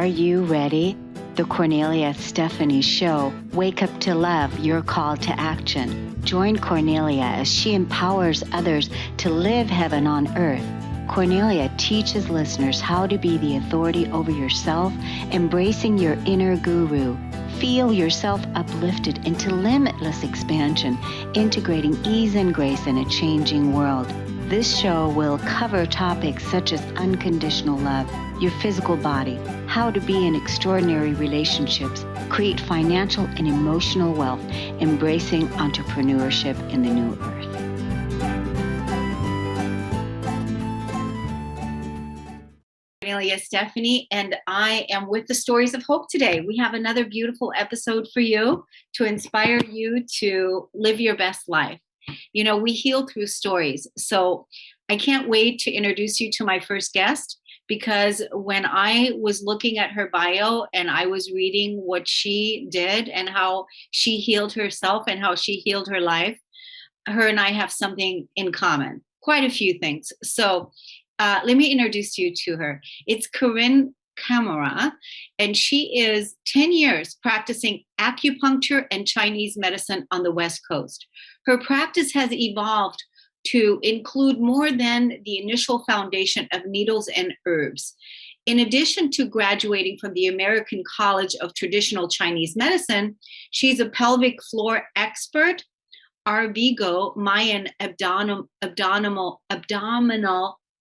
Are you ready? The Kornelia Stephanie Show. Wake up to love, your call to action. Join Kornelia as she empowers others to live heaven on earth. Kornelia teaches listeners how to be the authority over yourself, embracing your inner guru. Feel yourself uplifted into limitless expansion, integrating ease and grace in a changing world. This show will cover topics such as unconditional love, your physical body, how to be in extraordinary relationships, create financial and emotional wealth, embracing entrepreneurship in the new earth. Kornelia Stephanie, and I am with the Stories of Hope today. We have another beautiful episode for you to inspire you to live your best life. You know, we heal through stories. So I can't wait to introduce you to my first guest, because when I was looking at her bio and I was reading what she did and how she healed herself and how she healed her life, her and I have something in common, quite a few things. So let me introduce you to her. It's Carine Camara, and she is 10 years practicing acupuncture and Chinese medicine on the West Coast. Her practice has evolved to include more than the initial foundation of needles and herbs. In addition to graduating from the American College of Traditional Chinese Medicine, she's a pelvic floor expert, Arvigo Mayan abdominal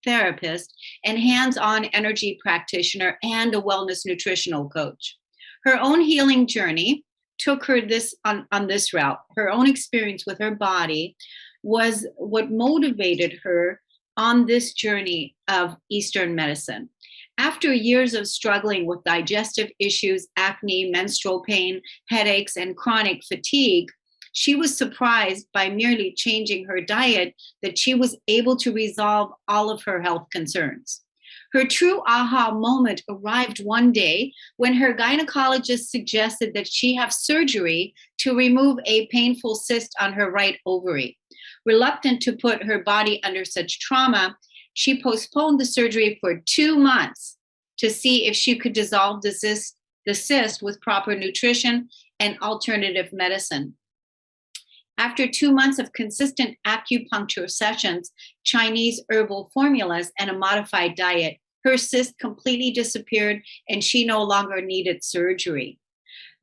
therapist, and hands-on energy practitioner, and a wellness nutritional coach. Her own healing journey took her on this route. Her own experience with her body was what motivated her on this journey of Eastern medicine. After years of struggling with digestive issues, acne, menstrual pain, headaches, and chronic fatigue, she was surprised by merely changing her diet that she was able to resolve all of her health concerns. Her true aha moment arrived one day when her gynecologist suggested that she have surgery to remove a painful cyst on her right ovary. Reluctant to put her body under such trauma, she postponed the surgery for 2 months to see if she could dissolve the cyst with proper nutrition and alternative medicine. After 2 months of consistent acupuncture sessions, Chinese herbal formulas, and a modified diet, her cyst completely disappeared and she no longer needed surgery.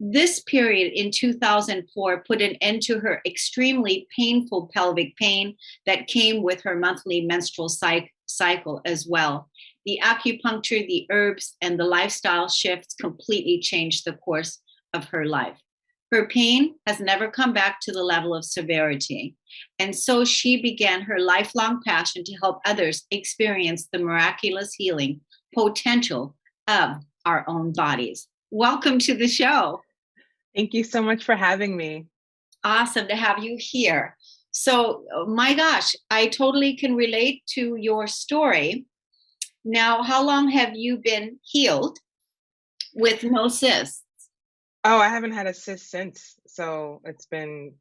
This period in 2004 put an end to her extremely painful pelvic pain that came with her monthly menstrual cycle as well. The acupuncture, the herbs, and the lifestyle shifts completely changed the course of her life. Her pain has never come back to the level of severity. And so she began her lifelong passion to help others experience the miraculous healing potential of our own bodies. Welcome to the show. Thank you so much for having me. Awesome to have you here. So, my gosh, I totally can relate to your story. Now, how long have you been healed with no cysts? Oh, I haven't had a cyst since. So it's been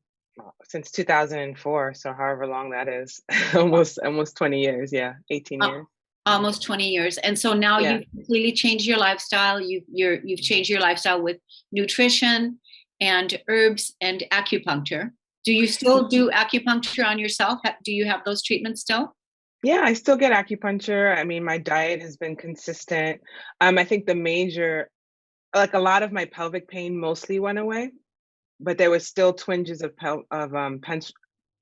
since 2004. So however long that is, almost 20 years. Yeah, 18 years. Almost 20 years. And so now Yeah. you've completely changed your lifestyle. You've changed your lifestyle with nutrition and herbs and acupuncture. Do you still do acupuncture on yourself? Do you have those treatments still? Yeah, I still get acupuncture. I mean, my diet has been consistent. I think a lot of my pelvic pain mostly went away, but there was still twinges of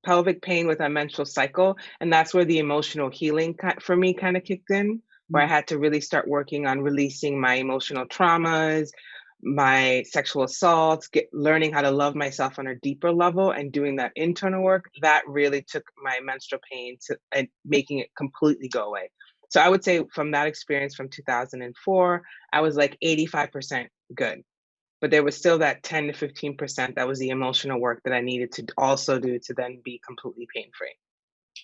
pelvic pain with a menstrual cycle, and that's where the emotional healing for me kind of kicked in, where I had to really start working on releasing my emotional traumas, my sexual assaults, learning how to love myself on a deeper level, and doing that internal work. That really took my menstrual pain and making it completely go away. So I would say from that experience from 2004, I was like 85% good. But there was still that 10 to 15% that was the emotional work that I needed to also do to then be completely pain-free.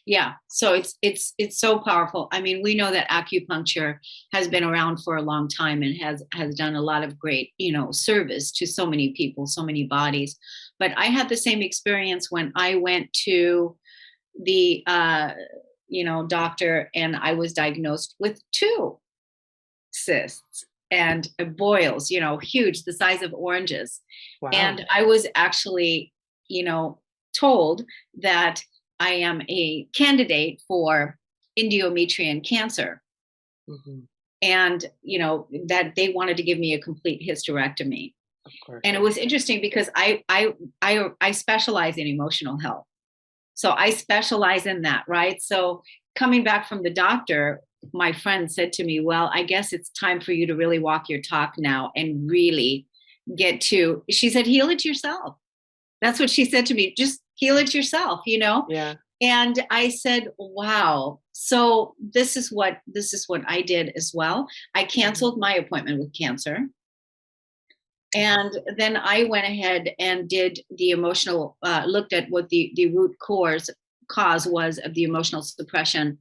Yeah. So it's so powerful. I mean, we know that acupuncture has been around for a long time and has done a lot of great, service to so many people, so many bodies. But I had the same experience when I went to the doctor, and I was diagnosed with 2 cysts. and boils, huge, the size of oranges. Wow. And I was actually, told that I am a candidate for endometrial cancer. Mhm. And, that they wanted to give me a complete hysterectomy. Of course. And it was interesting because I specialize in emotional health. So I specialize in that, right? So coming back from the doctor, my friend said to me, well, I guess it's time for you to really walk your talk now and really she said, heal it yourself. That's what she said to me. Just heal it yourself. Yeah. And I said, wow. So this is what I did as well. I canceled my appointment with cancer. And then I went ahead and did the emotional, looked at what the root cause was of the emotional suppression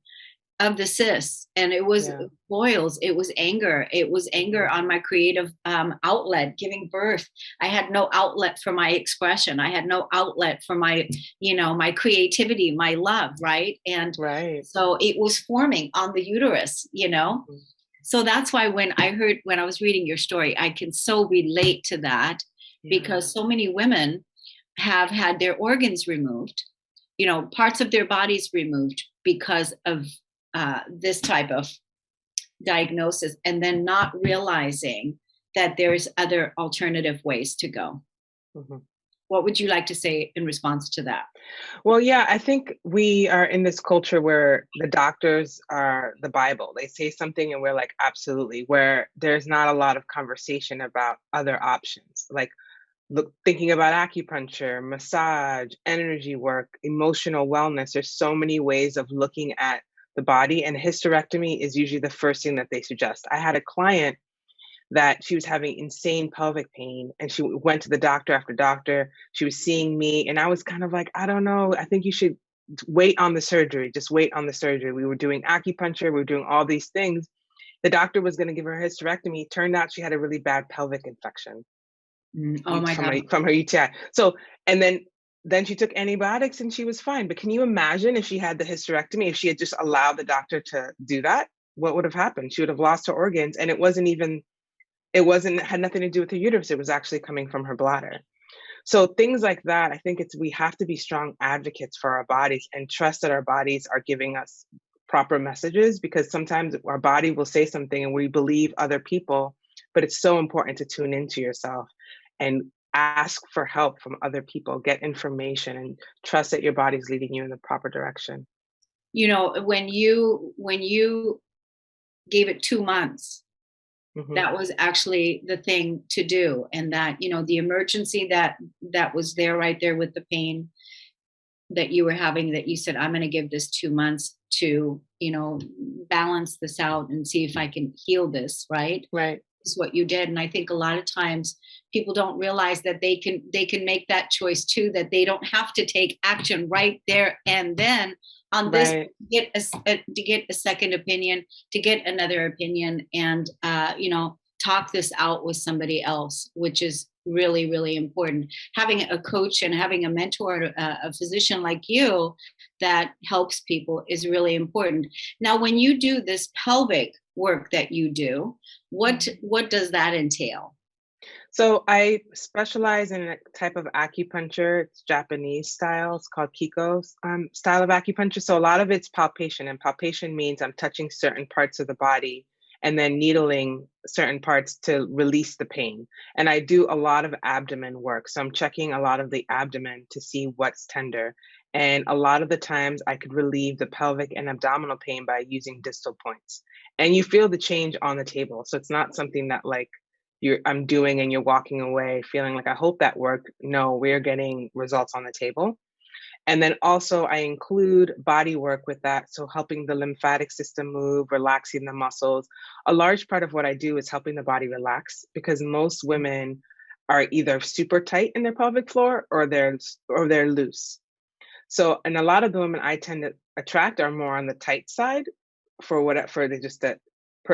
of the cysts. And it was Yeah. boils, it was anger. It was anger on my creative outlet, giving birth. I had no outlet for my expression. I had no outlet for my creativity, my love, right? And Right. so it was forming on the uterus. Mhm. So that's why when I was reading your story, I can so relate to that, Yeah. because so many women have had their organs removed, parts of their bodies removed because of this type of diagnosis, and then not realizing that there's other alternative ways to go. Mhm. What would you like to say in response to that? Well, yeah, I think we are in this culture where the doctors are the Bible. They say something and we're like, absolutely, where there's not a lot of conversation about other options. Like thinking about acupuncture, massage, energy work, emotional wellness. There's so many ways of looking at the body, and hysterectomy is usually the first thing that they suggest. I had a client that she was having insane pelvic pain and she went to the doctor after doctor. She was seeing me and I was kind of like, I don't know, I think you should wait on the surgery. Just wait on the surgery. We were doing acupuncture, we were doing all these things. The doctor was going to give her a hysterectomy. Turned out she had a really bad pelvic infection Oh my from God. her UTI. So, and then she took antibiotics and she was fine. But can you imagine if she had the hysterectomy, if she had just allowed the doctor to do that, what would have happened? She would have lost her organs, and had nothing to do with her uterus. It was actually coming from her bladder. So things like that, I think we have to be strong advocates for our bodies and trust that our bodies are giving us proper messages, because sometimes our body will say something and we believe other people, but it's so important to tune into yourself and ask for help from other people, get information, and trust that your body's leading you in the proper direction. When you gave it 2 months, Hmm. that was actually the thing to do. And that, the emergency that was there, right there with the pain that you were having, that you said, I'm going to give this 2 months to, balance this out and see if I can heal this, right? Right, Is what you did. And I think a lot of times people don't realize that they can make that choice too, that they don't have to take action right there and then on this, right. to get a second opinion, to get another opinion, and talk this out with somebody else, which is really, really important. Having a coach and having a mentor, a physician like you that helps people, is really important. Now, when you do this pelvic work that you do, what does that entail? So I specialize in a type of acupuncture. It's Japanese style. It's called Kiko's style of acupuncture. So a lot of it's palpation, and palpation means I'm touching certain parts of the body and then needling certain parts to release the pain. And I do a lot of abdomen work. So I'm checking a lot of the abdomen to see what's tender. And a lot of the times I could relieve the pelvic and abdominal pain by using distal points. And you feel the change on the table. So it's not something that like I'm doing and you're walking away feeling like, I hope that worked. No, we're getting results on the table. And then also I include body work with that. So helping the lymphatic system move, relaxing the muscles. A large part of what I do is helping the body relax, because most women are either super tight in their pelvic floor or they're loose. So, and a lot of the women I tend to attract are more on the tight side for the just that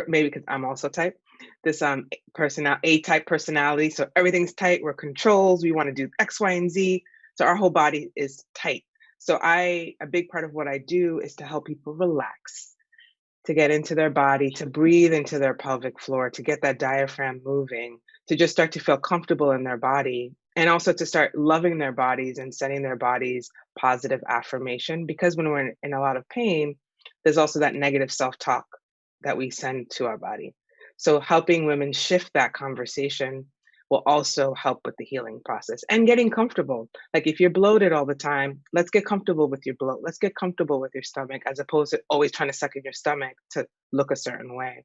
maybe because I'm also type this A type personality. So everything's tight. We're controls. We want to do X, Y, and Z. So our whole body is tight. So a big part of what I do is to help people relax, to get into their body, to breathe into their pelvic floor, to get that diaphragm moving, to just start to feel comfortable in their body, and also to start loving their bodies and sending their bodies positive affirmation. Because when we're in a lot of pain, there's also that negative self talk that we send to our body. So, helping women shift that conversation will also help with the healing process and getting comfortable. Like if you're bloated all the time, let's get comfortable with your bloat. Let's get comfortable with your stomach as opposed to always trying to suck in your stomach to look a certain way.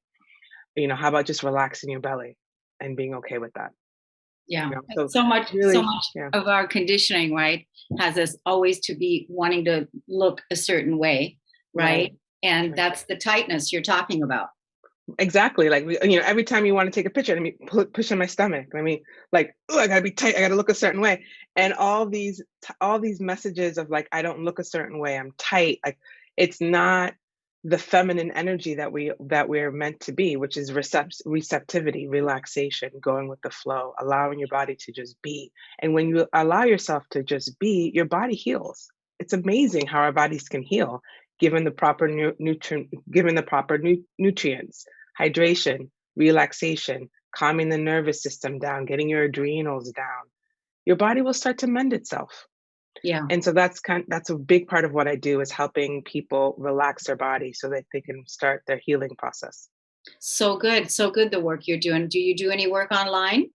How about just relaxing your belly and being okay with that? Yeah. So So really, much yeah, of our conditioning, right, has us always to be wanting to look a certain way, right. right? And Right. that's the tightness you're talking about. Exactly. Like, every time you want to take a picture, let me push in my stomach. Let me like, oh, I gotta be tight. I gotta look a certain way. And all these messages of like, I don't look a certain way. I'm tight. Like, it's not the feminine energy that we're meant to be, which is receptivity, relaxation, going with the flow, allowing your body to just be. And when you allow yourself to just be, your body heals. It's amazing how our bodies can heal given the proper nutrients, hydration, relaxation, calming the nervous system down, getting your adrenals down, your body will start to mend itself. Yeah. And so that's a big part of what I do is helping people relax their body so that they can start their healing process. So good. So good the work you're doing. Do you do any work online?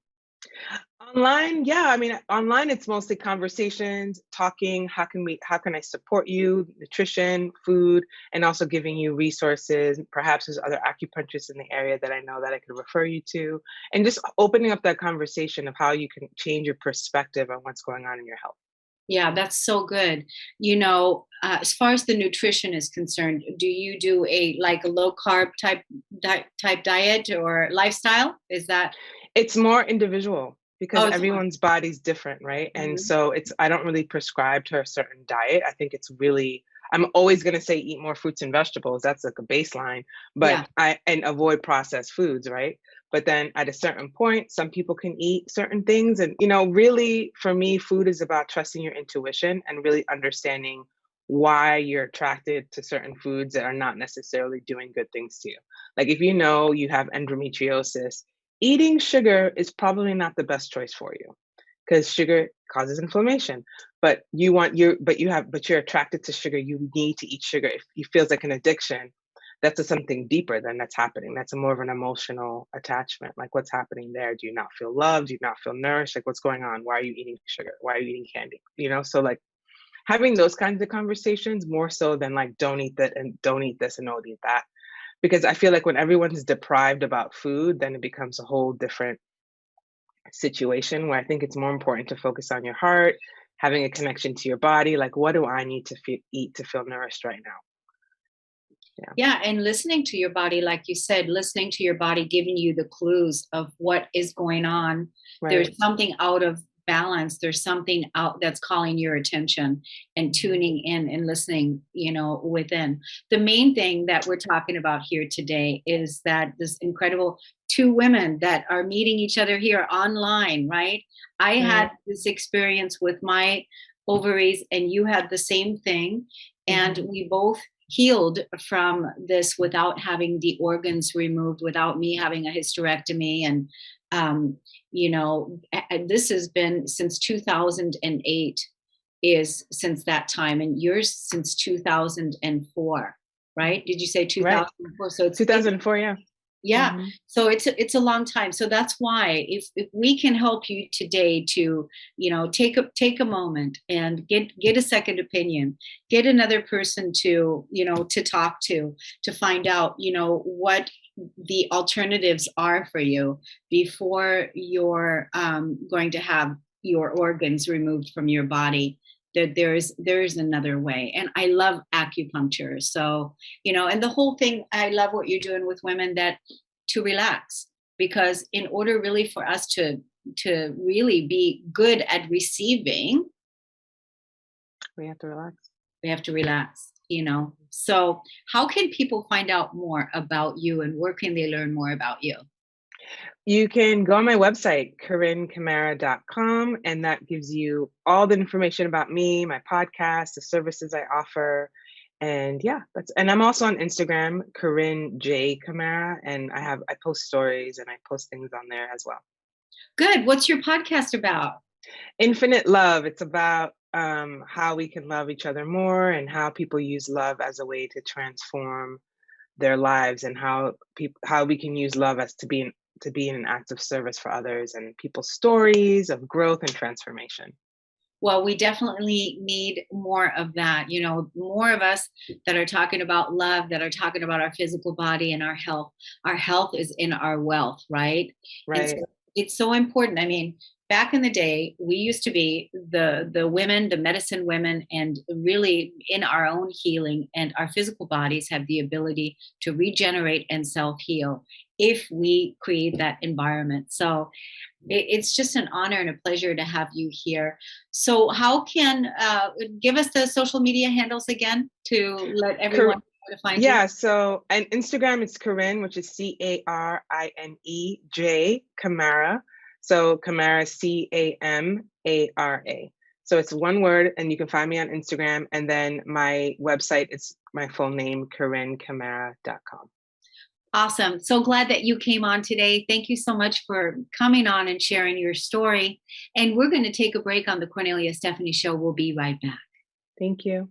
Online, yeah, I mean, online it's mostly conversations, talking, how can I support you, nutrition, food, and also giving you resources. Perhaps there's other acupuncturists in the area that I know that I could refer you to, and just opening up that conversation of how you can change your perspective on what's going on in your health. Yeah, that's so good. As far as the nutrition is concerned, do you do a low carb type diet or lifestyle? Is that It's more individual because oh, it's more. everyone's body's different, right? And Mhm. so I don't really prescribe to a certain diet. I think it's really, I'm always going to say eat more fruits and vegetables. That's like a baseline, but Yeah, and avoid processed foods, right? But then at a certain point, some people can eat certain things. And, really for me, food is about trusting your intuition and really understanding why you're attracted to certain foods that are not necessarily doing good things to you. Like if you know you have endometriosis, eating sugar is probably not the best choice for you because sugar causes inflammation. But you're attracted to sugar. You need to eat sugar. If it feels like an addiction, that's something deeper than that's happening. That's more of an emotional attachment. Like what's happening there? Do you not feel loved? Do you not feel nourished? Like what's going on? Why are you eating sugar? Why are you eating candy? So like having those kinds of conversations more so than like don't eat that and don't eat this and don't eat that, because I feel like when everyone's deprived about food, then it becomes a whole different situation where I think it's more important to focus on your heart, having a connection to your body. Like, what do I need to eat to feel nourished right now? Yeah. yeah, and listening to your body, like you said, listening to your body, giving you the clues of what is going on. There's Right. something out of balance. There's something out that's calling your attention and Mhm. tuning in and listening, within. The main thing that we're talking about here today is that this incredible two women that are meeting each other here online, right? I had Right. this experience with my ovaries, and you had the same thing. And Mhm. we both healed from this without having the organs removed, without me having a hysterectomy. And this has been since 2008, is since that time, and yours since 2004, right? Did you say Right. 2004? So it's 2004. Yeah. yeah, Hmm. so it's a long time. So that's why if we can help you today to, take a moment and get a second opinion, get another person to, to talk to find out, what the alternatives are for you before you're going to have your organs removed from your body. That there's another way. And I love acupuncture. So, and the whole thing, I love what you're doing with women that to relax, because in order really for us to really be good at receiving, We have to relax. we have to relax. So how can people find out more about you, and where can they learn more about you? You can go on my website, CarineCamara.com, and that gives you all the information about me, my podcast, the services I offer. And yeah, and I'm also on Instagram, Carine Camara, and I post stories and I post things on there as well. Good. What's your podcast about? Infinite love. It's about how we can love each other more and how people use love as a way to transform their lives, and how we can use love as to be an act of service for others and people's stories of growth and transformation. Well, we definitely need more of that. You know, more of us that are talking about love, that are talking about our physical body and our health. Our health is in our wealth, right? And so Right. it's so important. I mean, back in the day, we used to be the women, the medicine women, and really in our own healing, and our physical bodies have the ability to regenerate and self heal if we create that environment. So it's just an honor and a pleasure to have you here. So, how can give us the social media handles again to let everyone Cor- know to find you? yeah, so on Instagram it's Carine, which is Carinej Camara. So Camara, Camara. So it's one word, and you can find me on Instagram. And then my website is my full name, CarineCamara.com. Awesome. So glad that you came on today. Thank you so much for coming on and sharing your story. And we're going to take a break on the Kornelia Stephanie Show. We'll be right back. Thank you.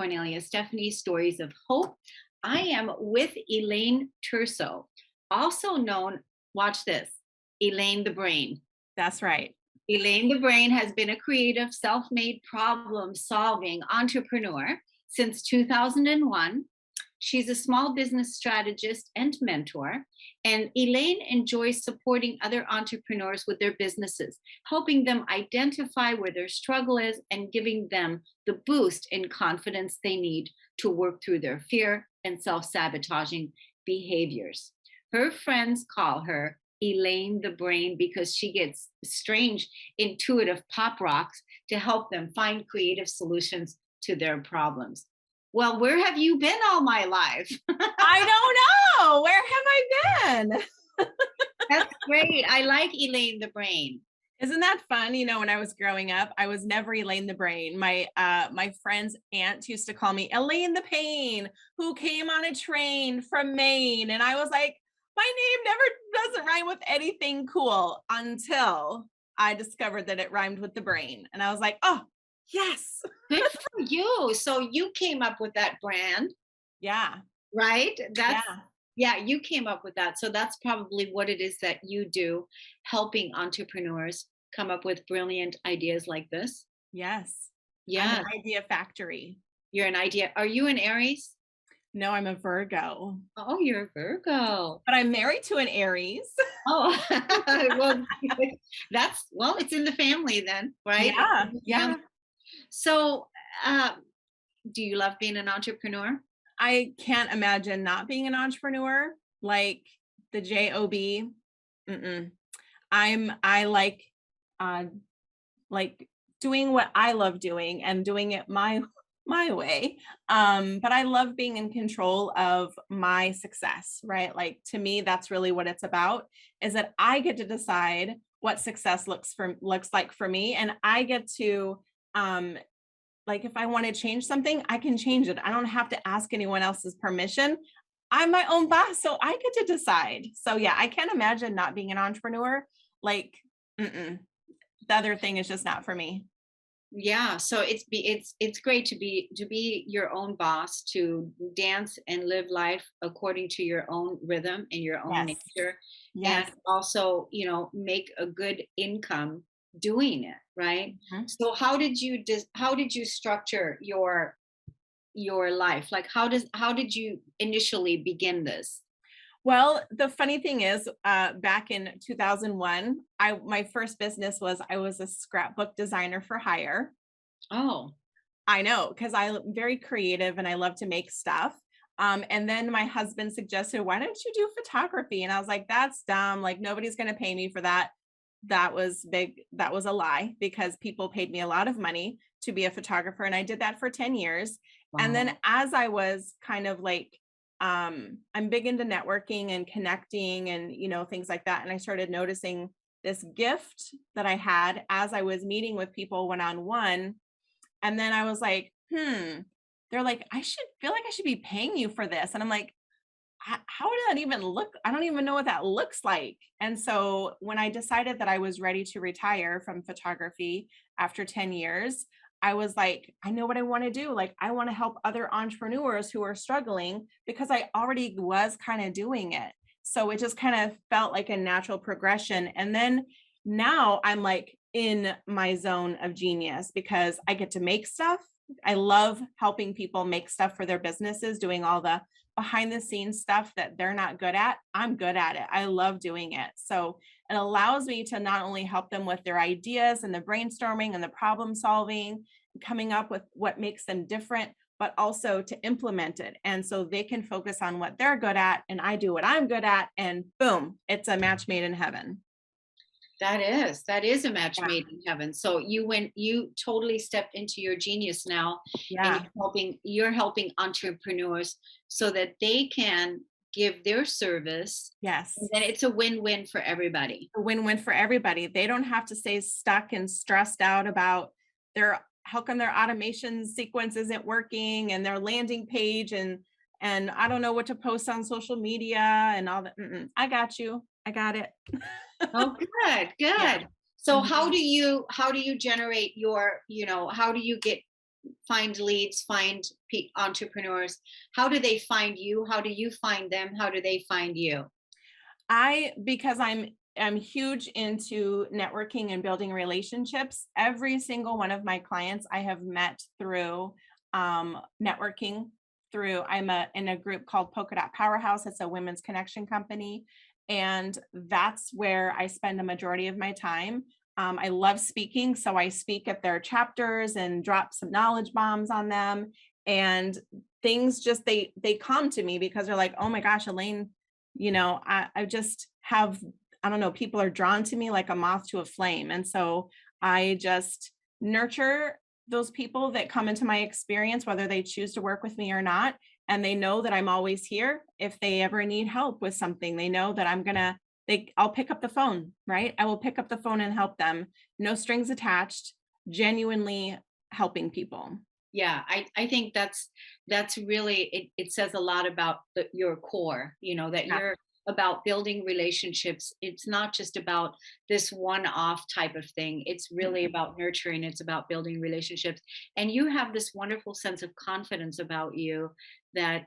Kornelia Stephanie, Stories of Hope. I am with Elaine Turso, also known, watch this, Elaine the Brain. That's right. Elaine the Brain has been a creative, self made problem solving entrepreneur since 2001. She's a small business strategist and mentor. And Elaine enjoys supporting other entrepreneurs with their businesses, helping them identify where their struggle is and giving them the boost in confidence they need to work through their fear and self sabotaging behaviors. Her friends call her Elaine the Brain because she gets strange, intuitive pop rocks to help them find creative solutions to their problems. Well, where have you been all my life? I don't know. Where have I been? That's great. I like Elaine the Brain. Isn't that fun? You know, when I was growing up, I was never Elaine the Brain. My friend's aunt used to call me Elaine the Pain, who came on a train from Maine. And I was like, my name never doesn't rhyme with anything cool, until I discovered that it rhymed with the brain. And I was like, oh, yes. Good for you. So you came up with that brand, Yeah. right? That's Yeah. yeah, you came up with that. So that's probably what it is that you do, helping entrepreneurs come up with brilliant ideas like this. Yes. I'm Yeah, an idea factory. you're an idea. Are you an Aries? No, I'm a Virgo, Oh, you're a Virgo. but I'm married to an Aries. Oh, well, it's in the family then, right? It's Yeah. in the Yeah. family. So, uh, do you love being an entrepreneur? I can't imagine not being an entrepreneur, like the job. Mm-mm. I uh like doing what I love doing and doing it my way. But I love being in control of my success, right? Like, to me, that's really what it's about, is that I get to decide what success looks like for me, and I get to um like, if I want to change something, I can change it. I don't have to ask anyone else's permission. I'm my own boss, so I get to decide. So yeah, I can't imagine not being an entrepreneur. Like, mm-mm. The other thing is just not for me. Yeah, so it's great to be your own boss, to dance and live life according to your own rhythm and your own Yes. nature, and Yes. also, make a good income doing it, right? Mhm. So how did you structure your life? Like how did you initially begin this? Well, the funny thing is, back in 2001, my first business was, I was a scrapbook designer for hire. Oh, I know, because I'm very creative and I love to make stuff. And then my husband suggested, why don't you do photography? And I was like, that's dumb. Like, nobody's going to pay me for that. That was big. That was a lie, because people paid me a lot of money to be a photographer. And I did that for 10 years. And then wow. as I was kind of like I'm big into networking and connecting and, things like that. And I started noticing this gift that I had as I was meeting with people one-on-one. And then I was like, they're like, I should be paying you for this. And I'm like, how did that even look? I don't even know what that looks like. And so when I decided that I was ready to retire from photography after 10 years, I was like, I know what I want to do. Like, I want to help other entrepreneurs who are struggling because I already was kind of doing it. So it just kind of felt like a natural progression. And then now I'm like in my zone of genius because I get to make stuff. I love helping people make stuff for their businesses, doing all the behind the scenes stuff that they're not good at. I'm good at it. I love doing it. So it allows me to not only help them with their ideas and the brainstorming and the problem solving, coming up with what makes them different, but also to implement it. And so they can focus on what they're good at and I do what I'm good at, and boom, it's a match made in heaven. That is a match Yeah. made in heaven. So you totally stepped into your genius now, and Yeah. you're helping entrepreneurs so that they can give their service, Yes. and then it's a win-win for everybody. A win-win for everybody. They don't have to stay stuck and stressed out about how come their automation sequence isn't working and their landing page and I don't know what to post on social media and all that. I got you. I got it. Oh, good, Yeah. good. So Mhm. how do you generate your, how do you find leads, find entrepreneurs? How do they find you? How do you find them? How do they find you? Because I'm huge into networking and building relationships. Every single one of my clients I have met through networking. I'm in a group called Polka Dot Powerhouse. It's a women's connection company, and that's where I spend a majority of my time. I love speaking, so I speak at their chapters and drop some knowledge bombs on them. And things just they come to me because they're like, oh my gosh, Elaine, I just have, I don't know, people are drawn to me like a moth to a flame. And so I just nurture those people that come into my experience, whether they choose to work with me or not. And they know that I'm always here. If they ever need help with something, they know that I'll pick up the phone, right? I will pick up the phone and help them. No strings attached, genuinely helping people. Yeah, I think that's really, it says a lot about your core, that Yeah. you're about building relationships. It's not just about this one-off type of thing. It's really about nurturing, it's about building relationships. And you have this wonderful sense of confidence about you that,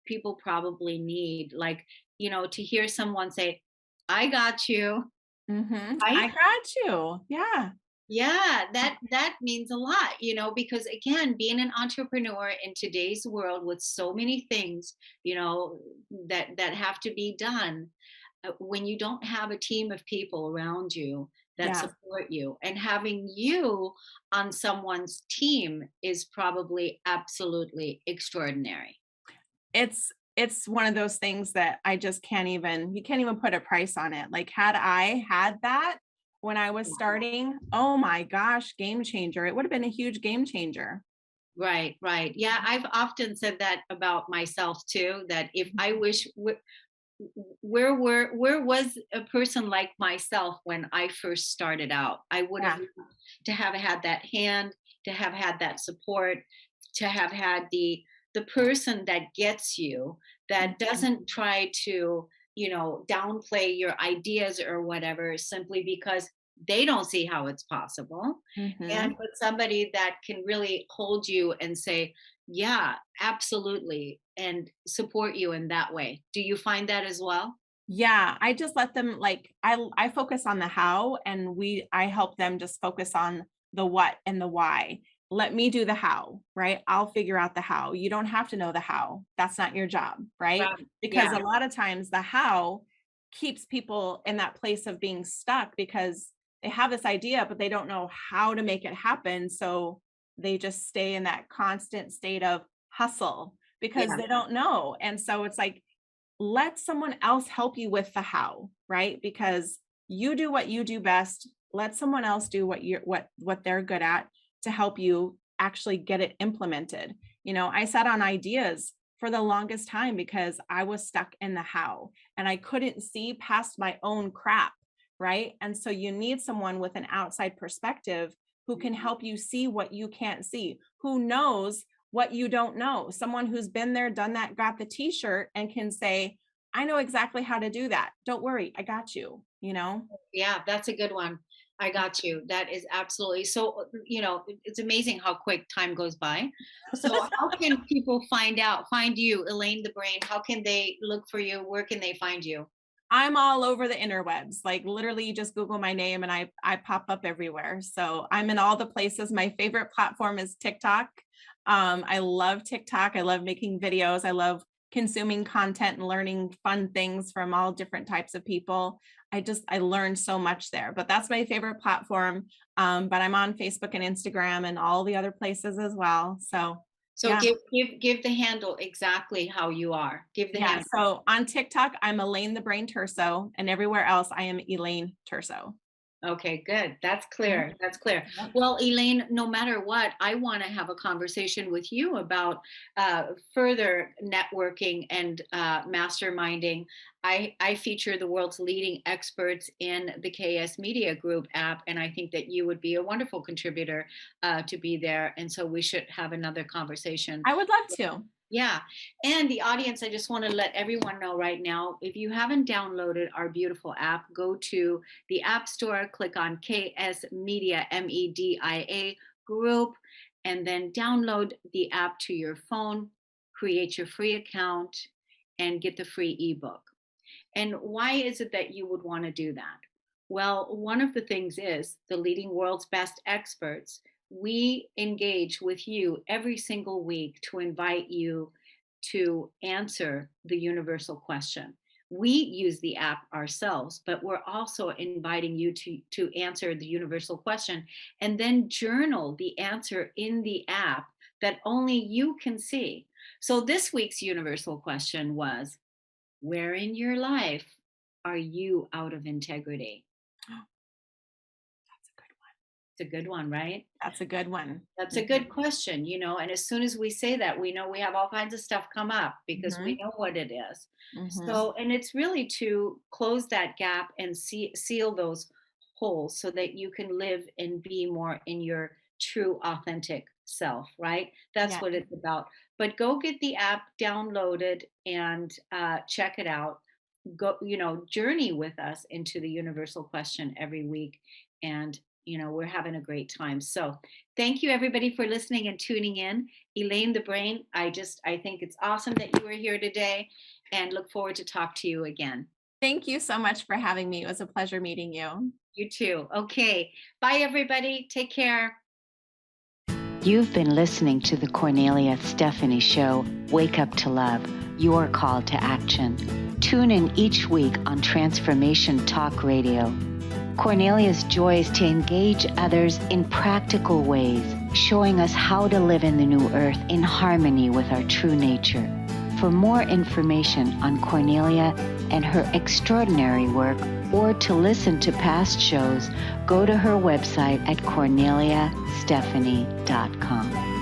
people probably need, like, to hear someone say, I got you, I right? got you. Yeah. Yeah, that means a lot, because again, being an entrepreneur in today's world with so many things, that have to be done, when you don't have a team of people around you that Yeah. support you, and having you on someone's team is probably absolutely extraordinary. It's one of those things that you can't even put a price on it. Like, had I had that when I was starting, oh my gosh, game changer. It would have been a huge game changer. Right, right. Yeah, I've often said that about myself too, that if I wish where was a person like myself when I first started out? I would have Yeah. loved to have had that hand, to have had that support, to have had the person that gets you, that Mhm. doesn't try to, downplay your ideas or whatever simply because they don't see how it's possible. And Mhm. but somebody that can really hold you and say, yeah, absolutely, and support you in that way. Do you find that as well? Yeah, I just let them, like, I focus on the how, and I help them just focus on the what and the why. Let me do the how, right? I'll figure out the how. You don't have to know the how. That's not your job, right? Right. Because Yeah. a lot of times the how keeps people in that place of being stuck because they have this idea, but they don't know how to make it happen. So they just stay in that constant state of hustle because Yeah. they don't know. And so it's like, let someone else help you with the how, right? Because you do what you do best. Let someone else do what they're good at to help you actually get it implemented. I sat on ideas for the longest time because I was stuck in the how and I couldn't see past my own crap. Right. And so you need someone with an outside perspective who can help you see what you can't see, who knows what you don't know, someone who's been there, done that, got the t-shirt and can say, I know exactly how to do that. Don't worry, I got you, you know? Yeah, that's a good one. I got you. That is absolutely so, it's amazing how quick time goes by. So how can people find you, Elaine the Brain? How can they look for you? Where can they find you? I'm all over the interwebs. Like literally you just Google my name and I pop up everywhere. So I'm in all the places. My favorite platform is TikTok. I love TikTok. I love making videos. I love consuming content and learning fun things from all different types of people. I learned so much there, but that's my favorite platform. But I'm on Facebook and Instagram and all the other places as well. So So yeah. give the handle exactly how you are. Give the handle. So on TikTok, I'm Elaine the Brain Turso, and everywhere else I am Elaine Turso. Okay, good. That's clear. That's clear. Well, Elaine, no matter what, I want to have a conversation with you about further networking and masterminding. I feature the world's leading experts in the KS Media Group app, and I think that you would be a wonderful contributor to be there. And so we should have another conversation. I would love to. Yeah. And the audience, I just want to let everyone know right now, if you haven't downloaded our beautiful app, go to the App Store, click on KS Media, MEDIA Group, and then download the app to your phone, create your free account, and get the free ebook. And why is it that you would want to do that? Well, one of the things is the leading world's best experts. We engage with you every single week to invite you to answer the universal question. We use the app ourselves, but we're also inviting you to answer the universal question and then journal the answer in the app that only you can see. So this week's universal question was, where in your life are you out of integrity? It's a good one, right? That's a good one. That's a good question, and as soon as we say that, we know we have all kinds of stuff come up because we know what it is. So, and it's really to close that gap and seal those holes so that you can live and be more in your true, authentic self, right? That's what it's about. But go get the app downloaded and check it out. Go, journey with us into the universal question every week. And we're having a great time. So thank you everybody for listening and tuning in. Elaine the Brain, I think it's awesome that you were here today and look forward to talk to you again. Thank you so much for having me. It was a pleasure meeting you. You too. Okay. Bye everybody. Take care. You've been listening to the Kornelia Stephanie Show, Wake Up to Love, your call to action. Tune in each week on Transformation Talk Radio. Kornelia's joy is to engage others in practical ways, showing us how to live in the new earth in harmony with our true nature. For more information on Kornelia and her extraordinary work, or to listen to past shows, go to her website at korneliastephanie.com.